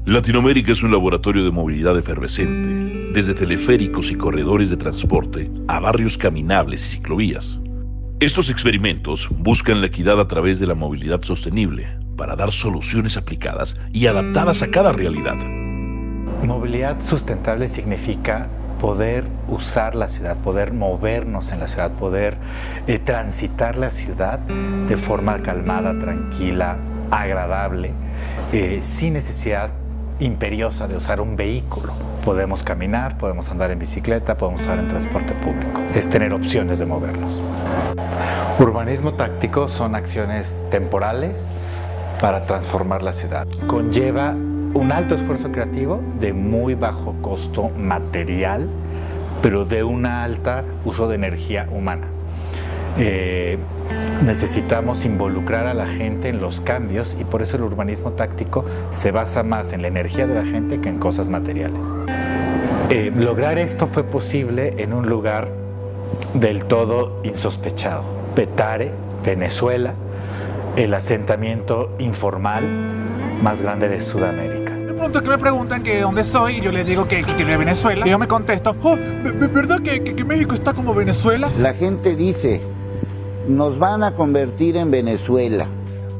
Latinoamérica es un laboratorio de movilidad efervescente, desde teleféricos y corredores de transporte a barrios caminables y ciclovías. Estos experimentos buscan la equidad a través de la movilidad sostenible para dar soluciones aplicadas y adaptadas a cada realidad. Movilidad sustentable significa poder usar la ciudad, poder movernos en la ciudad, poder transitar la ciudad de forma calmada, tranquila, agradable, sin necesidad imperiosa de usar un vehículo. Podemos caminar, podemos andar en bicicleta, podemos andar en transporte público. Es tener opciones de movernos. Urbanismo táctico son acciones temporales para transformar la ciudad. Conlleva un alto esfuerzo creativo de muy bajo costo material, pero de un alto uso de energía humana. Necesitamos involucrar a la gente en los cambios y por eso el urbanismo táctico se basa más en la energía de la gente que en cosas materiales. Lograr esto fue posible en un lugar del todo insospechado. Petare, Venezuela, el asentamiento informal más grande de Sudamérica. El punto es que me preguntan que dónde soy y yo les digo que quiero ir a Venezuela. Y yo me contesto, ¿verdad que México está como Venezuela? La gente dice, nos van a convertir en Venezuela.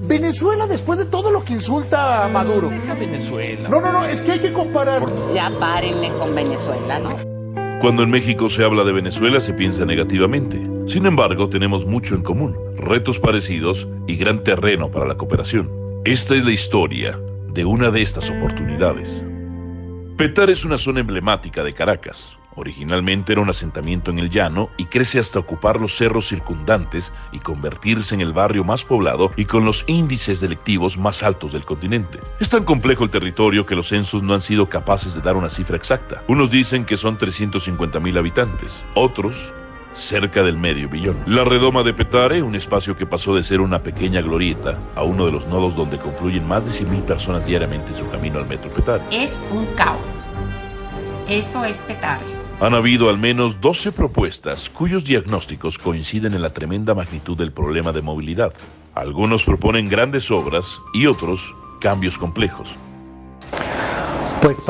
Venezuela después de todo lo que insulta a Maduro. Deja Venezuela. No, es que hay que comparar. Ya párenle con Venezuela, ¿no? Cuando en México se habla de Venezuela se piensa negativamente. Sin embargo, tenemos mucho en común, retos parecidos y gran terreno para la cooperación. Esta es la historia de una de estas oportunidades. Petare es una zona emblemática de Caracas. Originalmente era un asentamiento en el llano y crece hasta ocupar los cerros circundantes y convertirse en el barrio más poblado y con los índices delictivos más altos del continente. Es tan complejo el territorio que los censos no han sido capaces de dar una cifra exacta. Unos dicen que son 350,000 habitantes, otros cerca del medio billón. La redoma de Petare, un espacio que pasó de ser una pequeña glorieta a uno de los nodos donde confluyen más de 100,000 personas diariamente en su camino al metro Petare. Es un caos. Eso es Petare. Han habido al menos 12 propuestas cuyos diagnósticos coinciden en la tremenda magnitud del problema de movilidad. Algunos proponen grandes obras y otros cambios complejos. Pues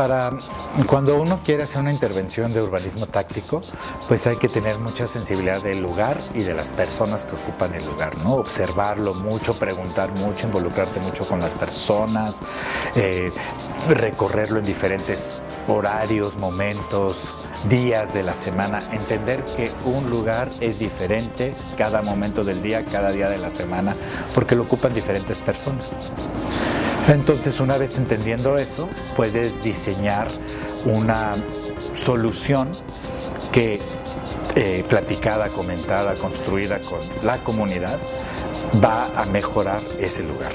cuando uno quiere hacer una intervención de urbanismo táctico, pues hay que tener mucha sensibilidad del lugar y de las personas que ocupan el lugar, ¿no? Observarlo mucho, preguntar mucho, involucrarte mucho con las personas, recorrerlo en diferentes horarios, momentos, días de la semana, entender que un lugar es diferente cada momento del día, cada día de la semana, porque lo ocupan diferentes personas. Entonces, una vez entendiendo eso, puedes diseñar una solución que, platicada, comentada, construida con la comunidad, va a mejorar ese lugar.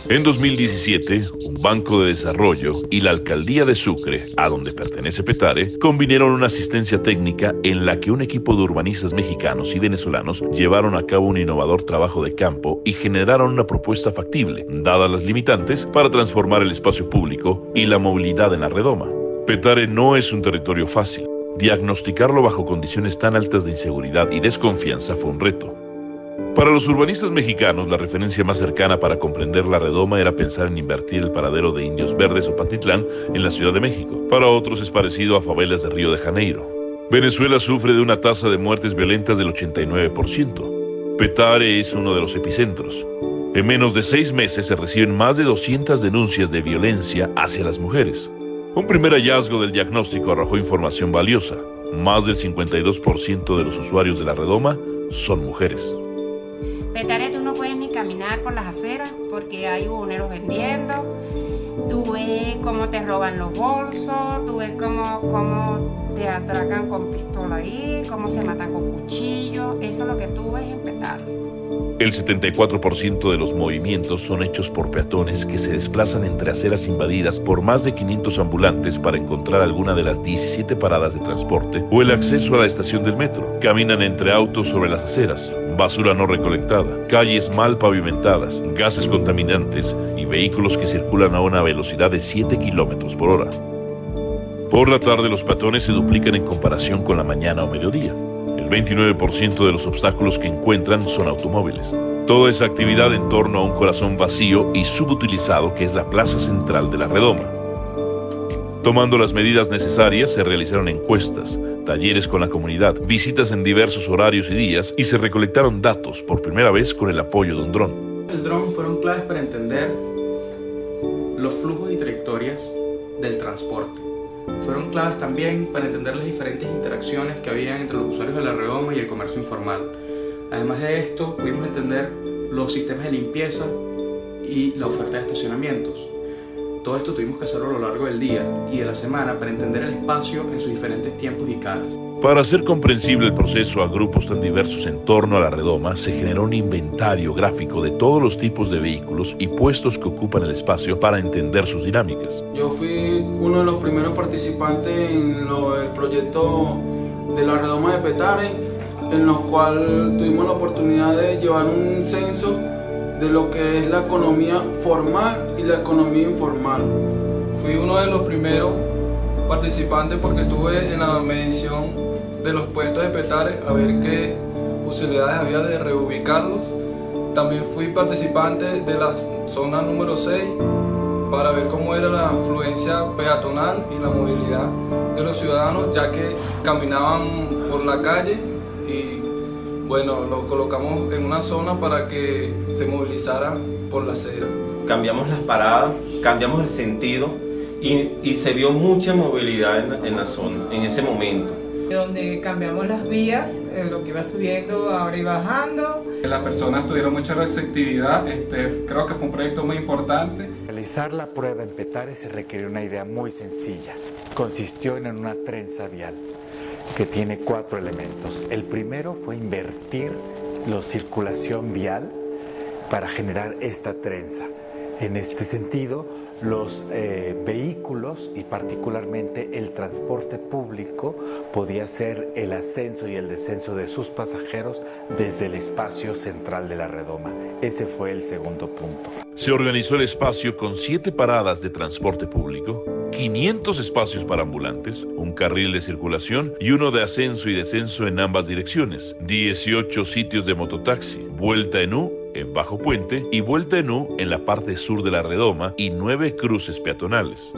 En 2017, un banco de desarrollo y la alcaldía de Sucre, a donde pertenece Petare, combinaron una asistencia técnica en la que un equipo de urbanistas mexicanos y venezolanos llevaron a cabo un innovador trabajo de campo y generaron una propuesta factible, dadas las limitantes, para transformar el espacio público y la movilidad en la redoma. Petare no es un territorio fácil. Diagnosticarlo bajo condiciones tan altas de inseguridad y desconfianza fue un reto. Para los urbanistas mexicanos, la referencia más cercana para comprender la redoma era pensar en invertir el paradero de Indios Verdes o Pantitlán en la Ciudad de México. Para otros es parecido a favelas de Río de Janeiro. Venezuela sufre de una tasa de muertes violentas del 89%. Petare es uno de los epicentros. En menos de 6 meses se reciben más de 200 denuncias de violencia hacia las mujeres. Un primer hallazgo del diagnóstico arrojó información valiosa. Más del 52% de los usuarios de la redoma son mujeres. Petare, tú no puedes ni caminar por las aceras porque hay buhoneros vendiendo. Tú ves cómo te roban los bolsos, tú ves cómo te atracan con pistola ahí, cómo se matan con cuchillo. Eso es lo que tú ves en Petare. El 74% de los movimientos son hechos por peatones que se desplazan entre aceras invadidas por más de 500 ambulantes para encontrar alguna de las 17 paradas de transporte o el acceso a la estación del metro. Caminan entre autos sobre las aceras, basura no recolectada, calles mal pavimentadas, gases contaminantes y vehículos que circulan a una velocidad de 7 kilómetros por hora. Por la tarde los peatones se duplican en comparación con la mañana o mediodía. El 29% de los obstáculos que encuentran son automóviles. Toda esa actividad en torno a un corazón vacío y subutilizado que es la plaza central de la redoma. Tomando las medidas necesarias, se realizaron encuestas, talleres con la comunidad, visitas en diversos horarios y días y se recolectaron datos por primera vez con el apoyo de un dron. El dron fueron claves para entender los flujos y trayectorias del transporte. Fueron claves también para entender las diferentes interacciones que había entre los usuarios de la redoma y el comercio informal. Además de esto, pudimos entender los sistemas de limpieza y la oferta de estacionamientos. Todo esto tuvimos que hacerlo a lo largo del día y de la semana para entender el espacio en sus diferentes tiempos y caras. Para hacer comprensible el proceso a grupos tan diversos en torno a la redoma, se generó un inventario gráfico de todos los tipos de vehículos y puestos que ocupan el espacio para entender sus dinámicas. Yo fui uno de los primeros participantes en el proyecto de la redoma de Petare, en los cuales tuvimos la oportunidad de llevar un censo de lo que es la economía formal y la economía informal. Fui uno de los primeros participantes porque estuve en la medición de los puestos de Petare a ver qué posibilidades había de reubicarlos. También fui participante de la zona número 6 para ver cómo era la afluencia peatonal y la movilidad de los ciudadanos, ya que caminaban por la calle y bueno, lo colocamos en una zona para que se movilizara por la acera. Cambiamos las paradas, cambiamos el sentido y se vio mucha movilidad en la zona, en ese momento. Donde cambiamos las vías, lo que iba subiendo ahora y bajando. Las personas tuvieron mucha receptividad, creo que fue un proyecto muy importante. Realizar la prueba en Petare se requirió una idea muy sencilla. Consistió en una trenza vial que tiene 4 elementos. El primero fue invertir la circulación vial para generar esta trenza. En este sentido, los vehículos y particularmente el transporte público podía hacer el ascenso y el descenso de sus pasajeros desde el espacio central de la redoma. Ese fue el segundo punto. Se organizó el espacio con 7 paradas de transporte público, 500 espacios para ambulantes, un carril de circulación y uno de ascenso y descenso en ambas direcciones, 18 sitios de mototaxi, vuelta en U en Bajo Puente y vuelta en U en la parte sur de la redoma y 9 cruces peatonales.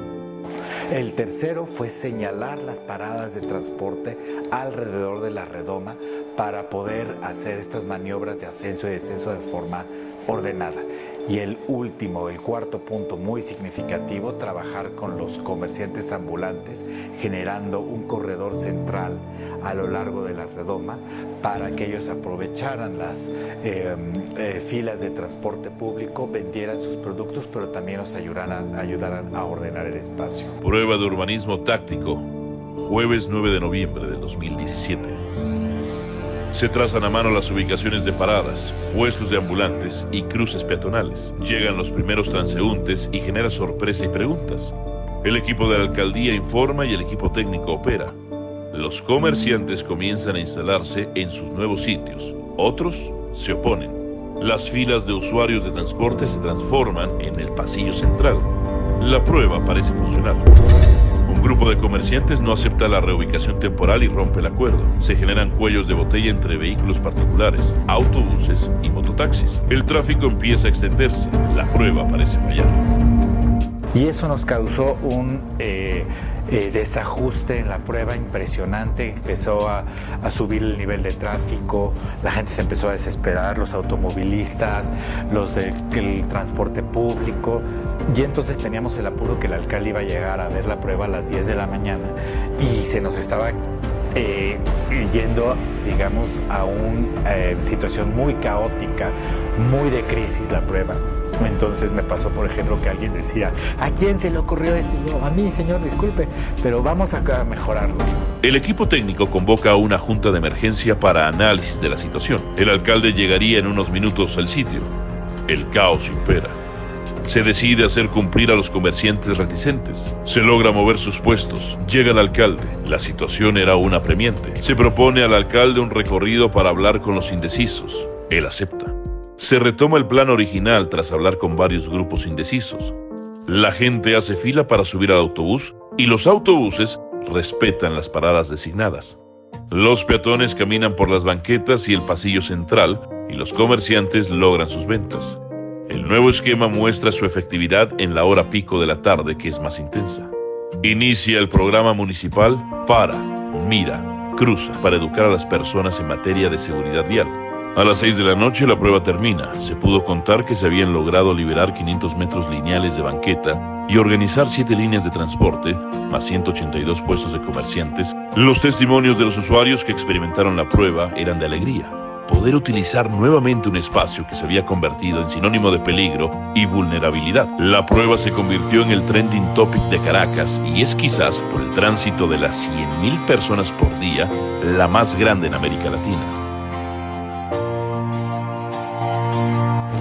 El tercero fue señalar las paradas de transporte alrededor de la redoma para poder hacer estas maniobras de ascenso y descenso de forma ordenada. Y el último, el cuarto punto muy significativo, trabajar con los comerciantes ambulantes generando un corredor central a lo largo de la redoma para que ellos aprovecharan las filas de transporte público, vendieran sus productos, pero también nos ayudaran a ordenar el espacio. Prueba de urbanismo táctico, jueves 9 de noviembre del 2017. Se trazan a mano las ubicaciones de paradas, puestos de ambulantes y cruces peatonales. Llegan los primeros transeúntes y genera sorpresa y preguntas. El equipo de la alcaldía informa y el equipo técnico opera. Los comerciantes comienzan a instalarse en sus nuevos sitios. Otros se oponen. Las filas de usuarios de transporte se transforman en el pasillo central. La prueba parece funcionar. Un grupo de comerciantes no acepta la reubicación temporal y rompe el acuerdo. Se generan cuellos de botella entre vehículos particulares, autobuses y mototaxis. El tráfico empieza a extenderse. La prueba parece fallar. Y eso nos causó un desajuste en la prueba impresionante. Empezó a subir el nivel de tráfico, la gente se empezó a desesperar, los automovilistas, los del transporte público, y entonces teníamos el apuro que el alcalde iba a llegar a ver la prueba a las 10 de la mañana y se nos estaba yendo, digamos, a una situación muy caótica, muy de crisis la prueba. Entonces me pasó, por ejemplo, que alguien decía, ¿a quién se le ocurrió esto? Y yo, a mí, señor, disculpe, pero vamos a mejorarlo. El equipo técnico convoca a una junta de emergencia para análisis de la situación. El alcalde llegaría en unos minutos al sitio. El caos impera. Se decide hacer cumplir a los comerciantes reticentes. Se logra mover sus puestos. Llega el alcalde. La situación era aún apremiante. Se propone al alcalde un recorrido para hablar con los indecisos. Él acepta. Se retoma el plan original tras hablar con varios grupos indecisos. La gente hace fila para subir al autobús y los autobuses respetan las paradas designadas. Los peatones caminan por las banquetas y el pasillo central y los comerciantes logran sus ventas. El nuevo esquema muestra su efectividad en la hora pico de la tarde, que es más intensa. Inicia el programa municipal Para, Mira, Cruza, para educar a las personas en materia de seguridad vial. A las 6 de la noche la prueba termina. Se pudo contar que se habían logrado liberar 500 metros lineales de banqueta y organizar 7 líneas de transporte, más 182 puestos de comerciantes. Los testimonios de los usuarios que experimentaron la prueba eran de alegría. Poder utilizar nuevamente un espacio que se había convertido en sinónimo de peligro y vulnerabilidad. La prueba se convirtió en el trending topic de Caracas y es quizás, por el tránsito de las 100,000 personas por día, la más grande en América Latina.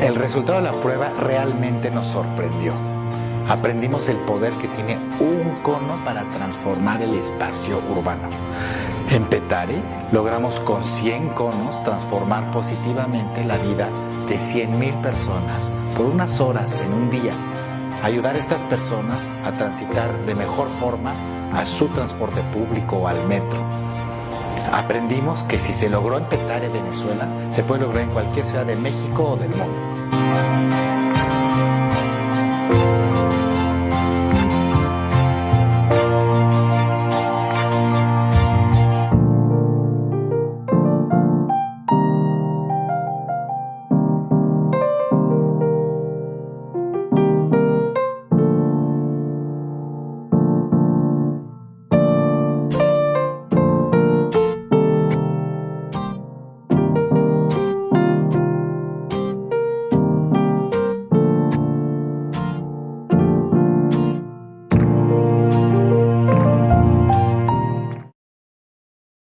El resultado de la prueba realmente nos sorprendió. Aprendimos el poder que tiene un cono para transformar el espacio urbano. En Petare logramos con 100 conos transformar positivamente la vida de 100,000 personas por unas horas en un día. Ayudar a estas personas a transitar de mejor forma a su transporte público o al metro. Aprendimos que si se logró en Petare, Venezuela, se puede lograr en cualquier ciudad de México o del mundo.